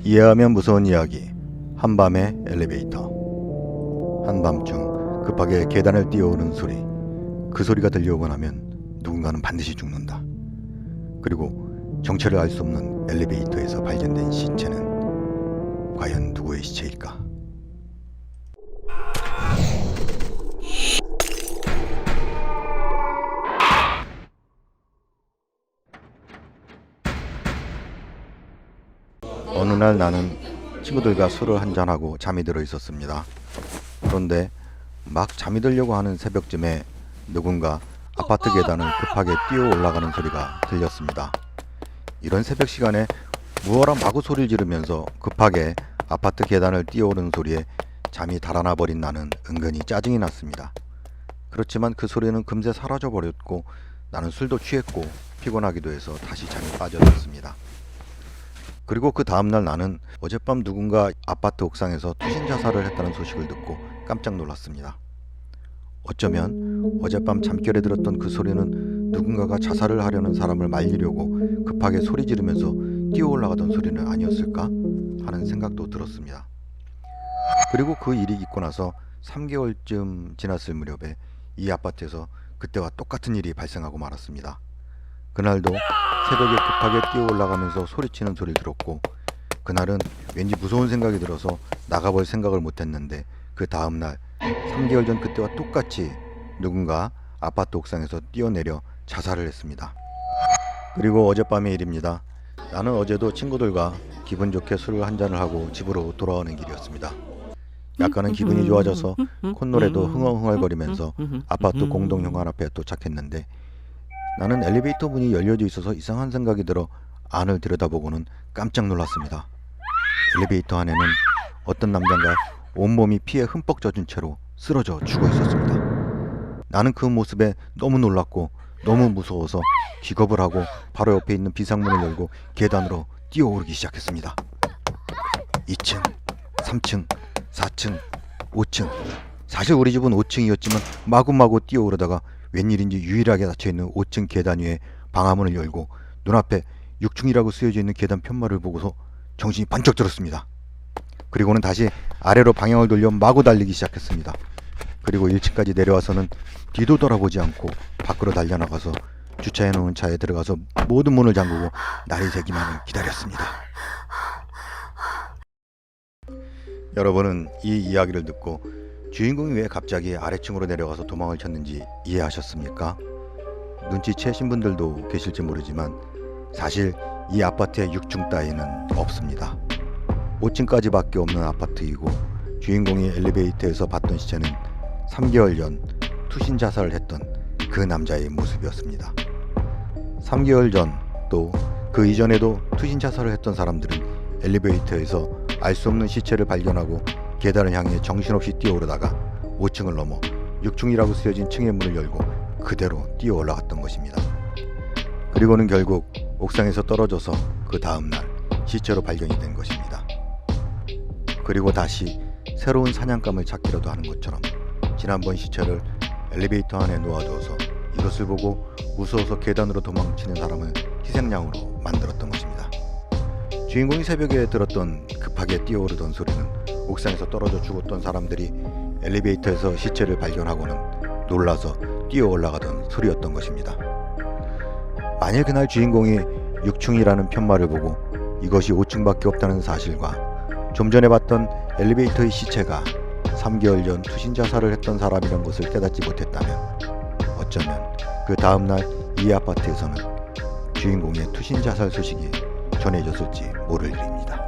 이해하면 무서운 이야기. 한밤의 엘리베이터. 한밤중 급하게 계단을 뛰어오는 소리. 그 소리가 들려오고 나면 누군가는 반드시 죽는다. 그리고 정체를 알 수 없는 엘리베이터에서 발견된 시체는 과연 누구의 시체일까? 어느 날 나는 친구들과 술을 한잔하고 잠이 들어 있었습니다. 그런데 막 잠이 들려고 하는 새벽쯤에 누군가 아파트 계단을 급하게 뛰어 올라가는 소리가 들렸습니다. 이런 새벽 시간에 무어라 마구 소리를 지르면서 급하게 아파트 계단을 뛰어오르는 소리에 잠이 달아나 버린 나는 은근히 짜증이 났습니다. 그렇지만 그 소리는 금세 사라져 버렸고 나는 술도 취했고 피곤하기도 해서 다시 잠이 빠져들었습니다. 그리고 그 다음날 나는 어젯밤 누군가 아파트 옥상에서 투신 자살을 했다는 소식을 듣고 깜짝 놀랐습니다. 어쩌면 어젯밤 잠결에 들었던 그 소리는 누군가가 자살을 하려는 사람을 말리려고 급하게 소리 지르면서 뛰어 올라가던 소리는 아니었을까 하는 생각도 들었습니다. 그리고 그 일이 있고 나서 3개월쯤 지났을 무렵에 이 아파트에서 그때와 똑같은 일이 발생하고 말았습니다. 그날도 새벽에 급하게 뛰어 올라가면서 소리치는 소리를 들었고 그날은 왠지 무서운 생각이 들어서 나가볼 생각을 못했는데 그 다음날 3개월 전 그때와 똑같이 누군가 아파트 옥상에서 뛰어내려 자살을 했습니다. 그리고 어젯밤의 일입니다. 나는 어제도 친구들과 기분 좋게 술을 한잔을 하고 집으로 돌아오는 길이었습니다. 약간은 기분이 좋아져서 콧노래도 흥얼흥얼거리면서 아파트 공동현관 앞에 도착했는데 나는 엘리베이터 문이 열려져 있어서 이상한 생각이 들어 안을 들여다보고는 깜짝 놀랐습니다. 엘리베이터 안에는 어떤 남자가 온몸이 피에 흠뻑 젖은 채로 쓰러져 죽어 있었습니다. 나는 그 모습에 너무 놀랐고 너무 무서워서 기겁을 하고 바로 옆에 있는 비상문을 열고 계단으로 뛰어오르기 시작했습니다. 2층, 3층, 4층, 5층. 사실 우리 집은 5층이었지만 마구마구 뛰어오르다가 웬일인지 유일하게 닫혀있는 5층 계단 위에 방화문을 열고 눈앞에 6층이라고 쓰여져 있는 계단 편말을 보고서 정신이 번쩍 들었습니다. 그리고는 다시 아래로 방향을 돌려 마구 달리기 시작했습니다. 그리고 1층까지 내려와서는 뒤도 돌아보지 않고 밖으로 달려나가서 주차해놓은 차에 들어가서 모든 문을 잠그고 날이 새기만을 기다렸습니다. 여러분은 이 이야기를 듣고 주인공이 왜 갑자기 아래층으로 내려가서 도망을 쳤는지 이해하셨습니까? 눈치채신 분들도 계실지 모르지만 사실 이 아파트에 6층 따위는 없습니다. 5층까지 밖에 없는 아파트이고 주인공이 엘리베이터에서 봤던 시체는 3개월 전 투신 자살을 했던 그 남자의 모습이었습니다. 3개월 전 또 그 이전에도 투신 자살을 했던 사람들은 엘리베이터에서 알 수 없는 시체를 발견하고 계단을 향해 정신없이 뛰어오르다가 5층을 넘어 6층이라고 쓰여진 층의 문을 열고 그대로 뛰어 올라갔던 것입니다. 그리고는 결국 옥상에서 떨어져서 그 다음날 시체로 발견이 된 것입니다. 그리고 다시 새로운 사냥감을 찾기라도 하는 것처럼 지난번 시체를 엘리베이터 안에 놓아두어서 이것을 보고 무서워서 계단으로 도망치는 사람을 희생양으로 만들었던 것입니다. 주인공이 새벽에 들었던 급하게 뛰어오르던 소리는 옥상에서 떨어져 죽었던 사람들이 엘리베이터에서 시체를 발견하고는 놀라서 뛰어 올라가던 소리였던 것입니다. 만일 그날 주인공이 6층이라는 편말을 보고 이것이 5층밖에 없다는 사실과 좀 전에 봤던 엘리베이터의 시체가 3개월 전 투신 자살을 했던 사람이란 것을 깨닫지 못했다면 어쩌면 그 다음날 이 아파트에서는 주인공의 투신 자살 소식이 전해졌을지 모를 일입니다.